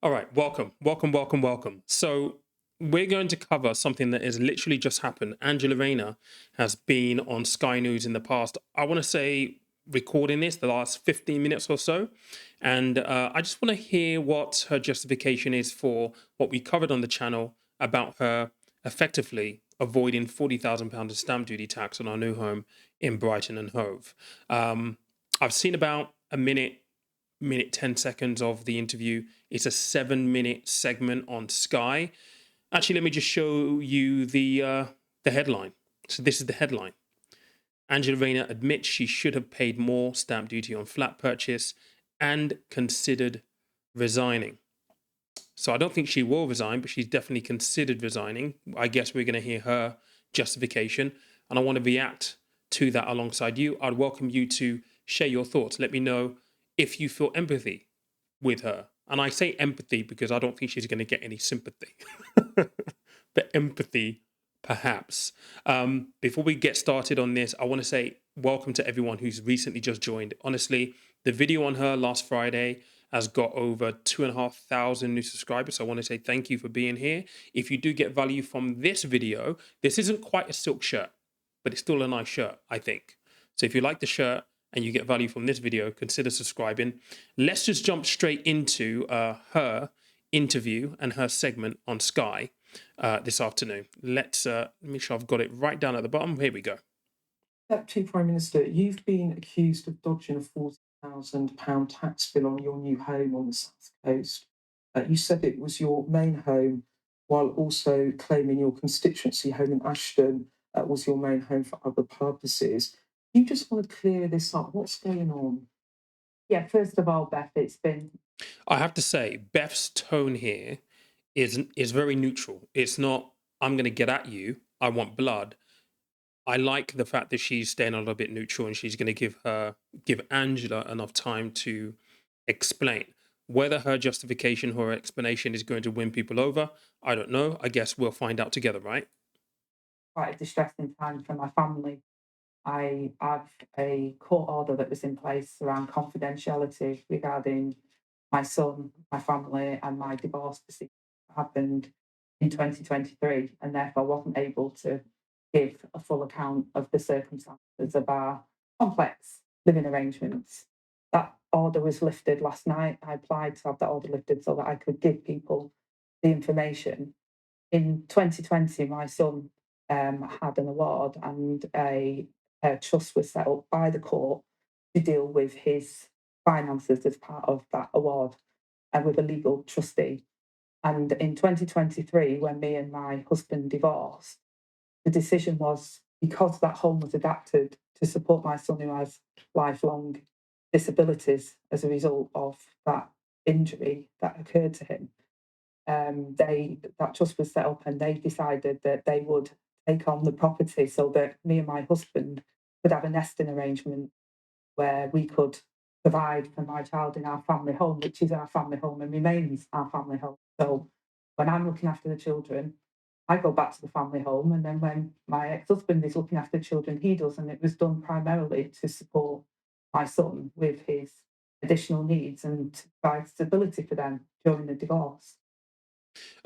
All right, welcome. So we're going to cover something that has literally just happened. Angela Rayner has been on Sky News in the past. I want to say recording this the last 15 minutes or so, and I just want to hear what her justification is for what we covered on the channel about her effectively avoiding £40,000 of stamp duty tax on our new home in Brighton and Hove. I've seen about a minute 10 seconds of the interview. It's a 7 minute segment on Sky. Actually, let me just show you the headline. So this is the headline. Angela Rayner admits she should have paid more stamp duty on flat purchase and considered resigning. So I don't think she will resign, but she's definitely considered resigning. I guess we're going to hear her justification, and I want to react to that alongside you. I'd welcome you to share your thoughts. Let me know if you feel empathy with her. And I say empathy because I don't think she's going to get any sympathy, but empathy, perhaps. Before we get started on this, I want to say welcome to everyone who's recently just joined. Honestly, the video on her last Friday has got over 2,500 new subscribers. So I want to say thank you for being here. If you do get value from this video, this isn't quite a silk shirt, but it's still a nice shirt, I think. So if you like the shirt and you get value from this video, consider subscribing. Let's just jump straight into her interview and her segment on Sky this afternoon. Let's make sure I've got it right down at the bottom. Here we go. Deputy Prime Minister, you've been accused of dodging a £40,000 tax bill on your new home on the South Coast. You said it was your main home, while also claiming your constituency home in Ashton was your main home for other purposes. You just want to clear this up. What's going on? Yeah, first of all, Beth, it's been I have to say, Beth's tone here is very neutral. It's not, I'm going to get at you. I want blood. I like the fact that she's staying a little bit neutral and she's going to give Angela enough time to explain. Whether her justification or her explanation is going to win people over, I don't know. I guess we'll find out together, right? quite a distressing time for my family. I have a court order that was in place around confidentiality regarding my son, my family, and my divorce proceedings that happened in 2023, and therefore wasn't able to give a full account of the circumstances of our complex living arrangements. That order was lifted last night. I applied to have that order lifted so that I could give people the information. In 2020, my son had an award, and a trust was set up by the court to deal with his finances as part of that award, and with a legal trustee. And in 2023, when me and my husband divorced, the decision was, because that home was adapted to support my son who has lifelong disabilities as a result of that injury that occurred to him, that trust was set up, and they decided that they would take on the property so that me and my husband could have a nesting arrangement where we could provide for my child in our family home, which is our family home and remains our family home. So when I'm looking after the children, I go back to the family home, and then when my ex-husband is looking after the children, he does. And it was done primarily to support my son with his additional needs and to provide stability for them during the divorce.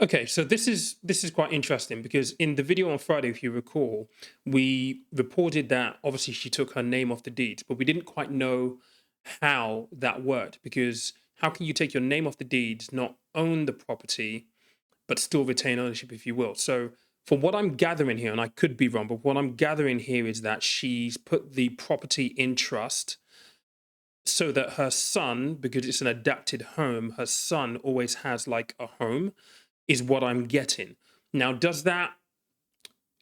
Okay, so this is quite interesting because in the video on Friday, if you recall, we reported that obviously she took her name off the deeds, but we didn't quite know how that worked because how can you take your name off the deeds, not own the property, but still retain ownership, if you will? So from what I'm gathering here, and I could be wrong, but what I'm gathering here is that she's put the property in trust so that her son, because it's an adapted home, her son always has like a home, is what I'm getting. Now, does that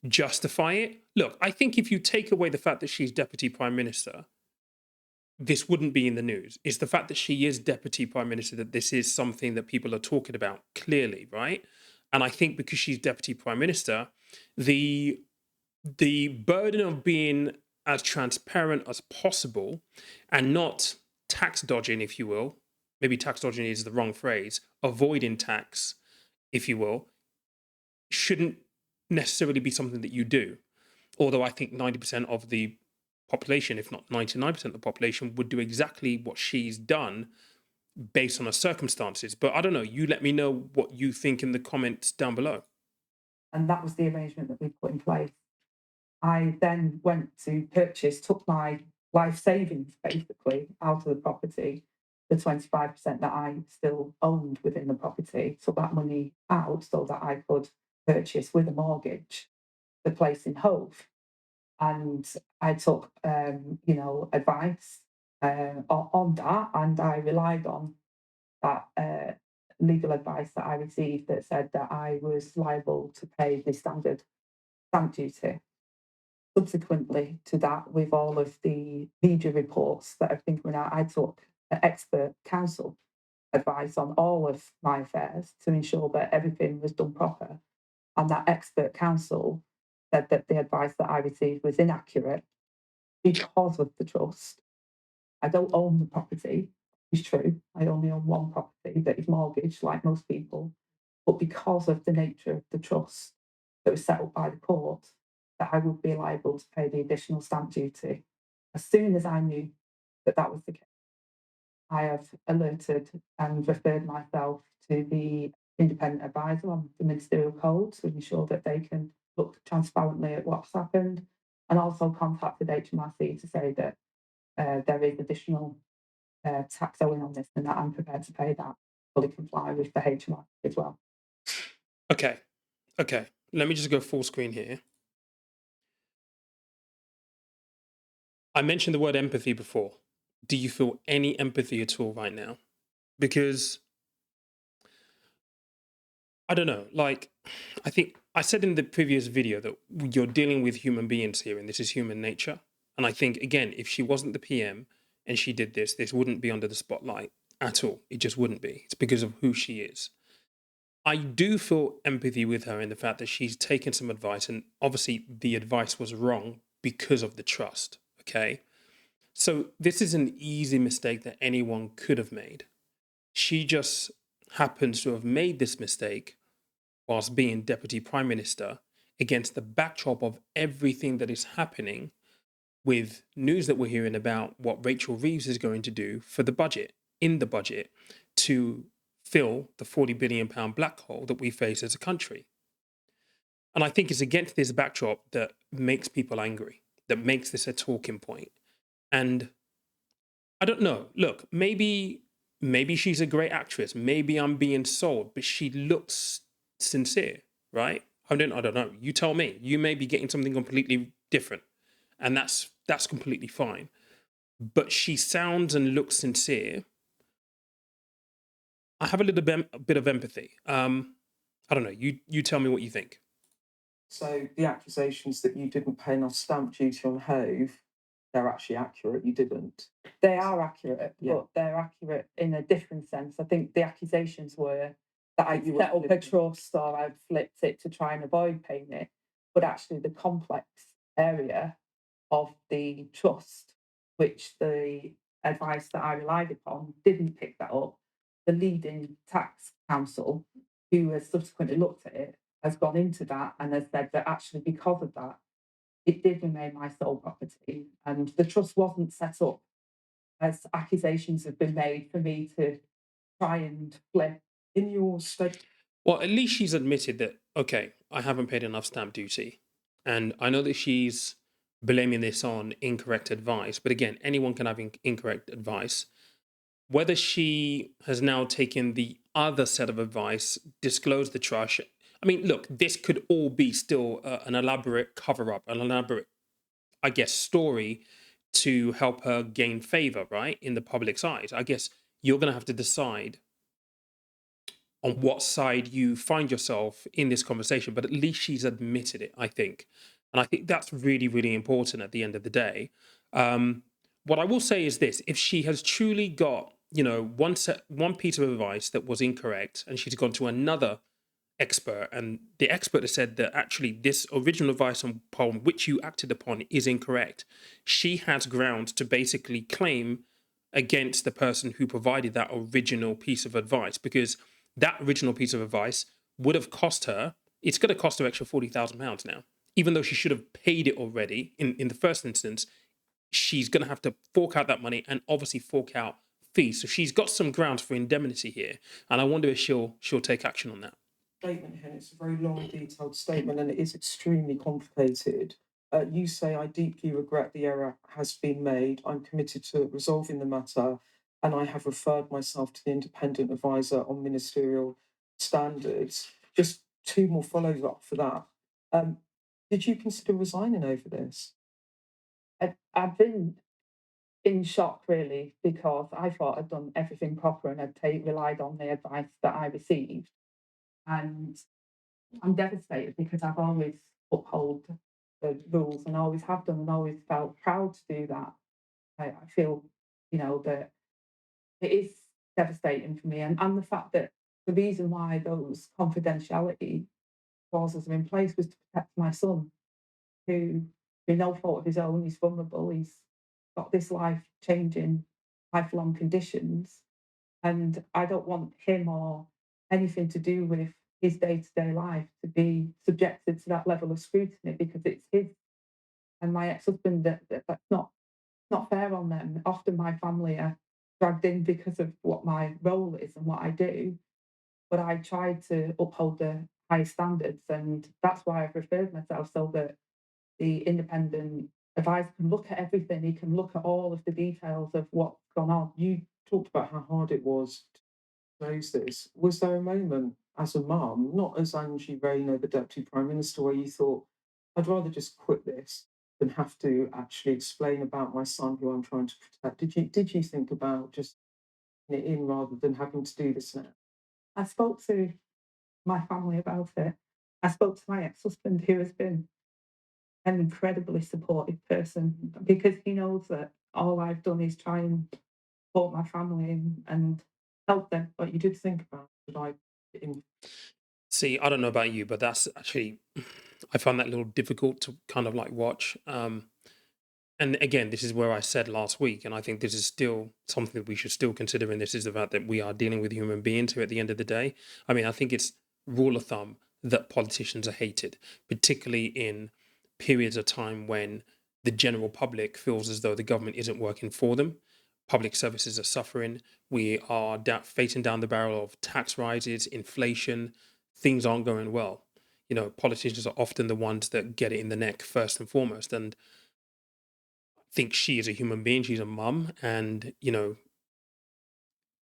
justify it? Look, I think if you take away the fact that she's deputy prime minister, this wouldn't be in the news. It's the fact that she is deputy prime minister that this is something that people are talking about clearly, right? And I think because she's deputy prime minister, the the burden of being as transparent as possible and not tax dodging, if you will, maybe tax dodging is the wrong phrase, avoiding tax, if you will, shouldn't necessarily be something that you do. Although I think 90% of the population, if not 99% of the population, would do exactly what she's done based on her circumstances. But I don't know. You let me know what you think in the comments down below. And that was the arrangement that we put in place. I then went to purchase, took my life savings basically out of the property, the 25% that I still owned within the property, took that money out so that I could purchase with a mortgage the place in Hove. And I took, advice on that, and I relied on that legal advice that I received that said that I was liable to pay the standard stamp duty. Subsequently to that, with all of the media reports that have been coming out, I took expert counsel advice on all of my affairs to ensure that everything was done proper. And that expert counsel said that the advice that I received was inaccurate because of the trust. I don't own the property, it's true. I only own one property that is mortgaged, like most people. But because of the nature of the trust that was set up by the court, that I would be liable to pay the additional stamp duty. As soon as I knew that that was the case, I have alerted and referred myself to the independent advisor on the ministerial code to ensure that they can look transparently at what's happened, and also contacted HMRC to say that there is additional tax owing on this and that I'm prepared to pay that, fully comply with the HMRC as well. Okay. Okay. Let me just go full screen here. I mentioned the word empathy before. Do you feel any empathy at all right now? Because I don't know, like, I think I said in the previous video that you're dealing with human beings here and this is human nature. And I think, again, if she wasn't the PM and she did this, this wouldn't be under the spotlight at all. It just wouldn't be. It's because of who she is. I do feel empathy with her in the fact that she's taken some advice, and obviously the advice was wrong because of the trust. Okay. So this is an easy mistake that anyone could have made. She just happens to have made this mistake whilst being Deputy Prime Minister against the backdrop of everything that is happening with news that we're hearing about what Rachel Reeves is going to do for the budget, in the budget, to fill the £40 billion black hole that we face as a country. And I think it's against this backdrop that makes people angry, that makes this a talking point. And I don't know. Look, maybe she's a great actress. Maybe I'm being sold, but she looks sincere, right? I don't know. You tell me. You may be getting something completely different, and that's completely fine. But she sounds and looks sincere. I have a bit of empathy. I don't know. You tell me what you think. So the accusations that you didn't pay enough stamp duty on Hove, they're actually accurate. You didn't. They are accurate, Yeah. but they're accurate in a different sense. I think the accusations were that I You set were up a flipping. trust or I'd flipped it to try and avoid paying it. But actually, the complex area of the trust, which the advice that I relied upon didn't pick that up, the leading tax counsel, who has subsequently looked at it, has gone into that and has said that actually, because of that, it did remain my sole property. And the trust wasn't set up as accusations have been made for me to try and flip. In your state, Well, at least she's admitted that, okay, I haven't paid enough stamp duty. And I know that she's blaming this on incorrect advice. But again, anyone can have incorrect advice. Whether she has now taken the other set of advice, disclosed the trust. I mean, look, this could all be still an elaborate cover up, an elaborate, I guess, story to help her gain favor, right, in the public's eyes. I guess you're going to have to decide on what side you find yourself in this conversation, but at least she's admitted it, I think. And I think that's really, really important at the end of the day. What I will say is this: if she has truly got, one piece of advice that was incorrect, and she's gone to another expert, and the expert has said that actually this original advice upon which you acted upon is incorrect, she has grounds to basically claim against the person who provided that original piece of advice, because that original piece of advice would have cost her, it's going to cost her extra £40,000 now, even though she should have paid it already in the first instance. She's going to have to fork out that money and obviously fork out fee. So she's got some grounds for indemnity here, and I wonder if she'll take action on that. Statement here, and it's a very long, detailed statement, and it is extremely complicated. You say, I deeply regret the error has been made. I'm committed to resolving the matter, and I have referred myself to the independent advisor on ministerial standards. Just two more follows up for that. Um, did you consider resigning over this? I've been in shock really because I thought I'd done everything proper and relied on the advice that I received. And I'm devastated because I've always upheld the rules and always have done and always felt proud to do that. I feel, that it is devastating for me. And the fact that the reason why those confidentiality clauses are in place was to protect my son, who, through no fault of his own, he's vulnerable. He's got this life changing, lifelong conditions. And I don't want him or anything to do with his day to day life to be subjected to that level of scrutiny because it's his and my ex husband. That's not fair on them. Often my family are dragged in because of what my role is and what I do. But I try to uphold the highest standards, and that's why I've referred myself so that the independent advisor can look at everything. He can look at all of the details of what's gone on. You talked about how hard it was to raise this. Was there a moment as a mum, not as Angie Rayner, the Deputy Prime Minister, where you thought, I'd rather just quit this than have to actually explain about my son who I'm trying to protect? Did you think about just putting it in rather than having to do this now? I spoke to my family about it. I spoke to my ex husband, who has been an incredibly supportive person because he knows that all I've done is try and support my family and help them. But you did think about, should I put it in? See, I don't know about you, but that's actually I find that a little difficult to kind of like watch. And again, this is where I said last week, and I think this is still something that we should still consider. And this is the fact that we are dealing with human beings who, at the end of the day, I mean, I think it's rule of thumb that politicians are hated, particularly in periods of time when the general public feels as though the government isn't working for them. Public services are suffering. We are facing down the barrel of tax rises, inflation. Things aren't going well. Politicians are often the ones that get it in the neck first and foremost. And think she is a human being, she's a mum, and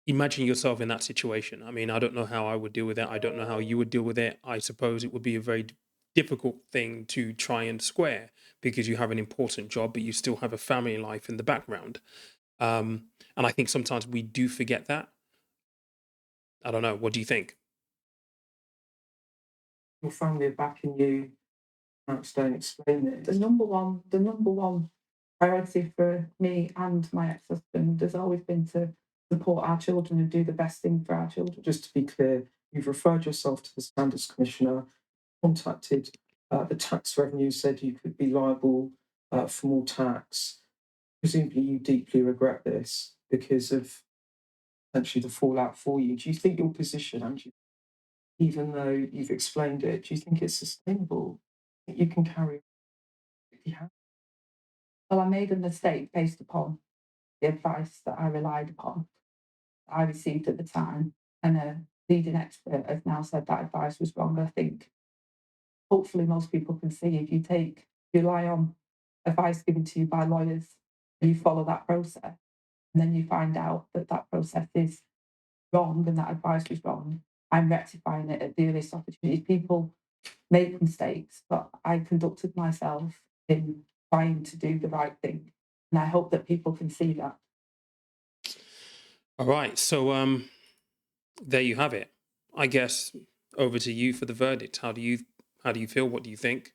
imagine yourself in that situation. I mean, I don't know how I would deal with it. I don't know how you would deal with it. I suppose it would be a very difficult thing to try and square because you have an important job, but you still have a family life in the background. And I think sometimes we do forget that. I don't know. What do you think? Your family are backing you, perhaps don't explain it. The number one priority for me and my ex husband has always been to support our children and do the best thing for our children. Just to be clear, you've referred yourself to the Standards Commissioner, contacted the tax revenue, said you could be liable for more tax. Presumably, you deeply regret this because of essentially the fallout for you. Do you think your position, Angie, even though you've explained it, do you think it's sustainable? That you can carry on? You have? Well, I made a mistake based upon the advice that I relied upon, that I received at the time, and a leading expert has now said that advice was wrong. I think hopefully most people can see if you rely on advice given to you by lawyers and you follow that process, and then you find out that that process is wrong and that advice was wrong, I'm rectifying it at the earliest opportunity. People make mistakes, but I conducted myself in trying to do the right thing. And I hope that people can see that. All right. So there you have it. I guess over to you for the verdict. How do you feel? What do you think?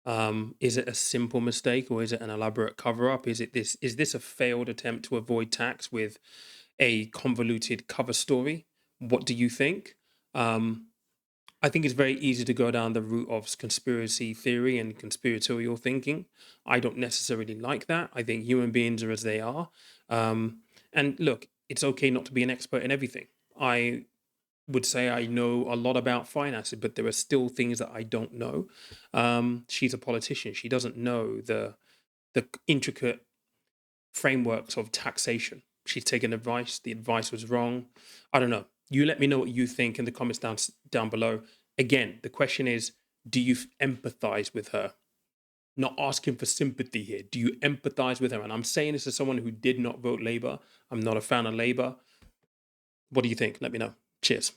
Is it a simple mistake or is it an elaborate cover up? Is this a failed attempt to avoid tax with a convoluted cover story? What do you think? Um, I think it's very easy to go down the route of conspiracy theory and conspiratorial thinking. I don't necessarily like that. I think human beings are as they are. Um, and look, it's okay not to be an expert in everything. I would say I know a lot about finances, but there are still things that I don't know. She's a politician. She doesn't know the intricate frameworks of taxation. she's taken advice, the advice was wrong. I don't know. You let me know what you think in the comments down below. Again, the question is, do you empathize with her? Not asking for sympathy here. Do you empathize with her? And I'm saying this as someone who did not vote Labour. I'm not a fan of Labour. What do you think? Let me know. Cheers.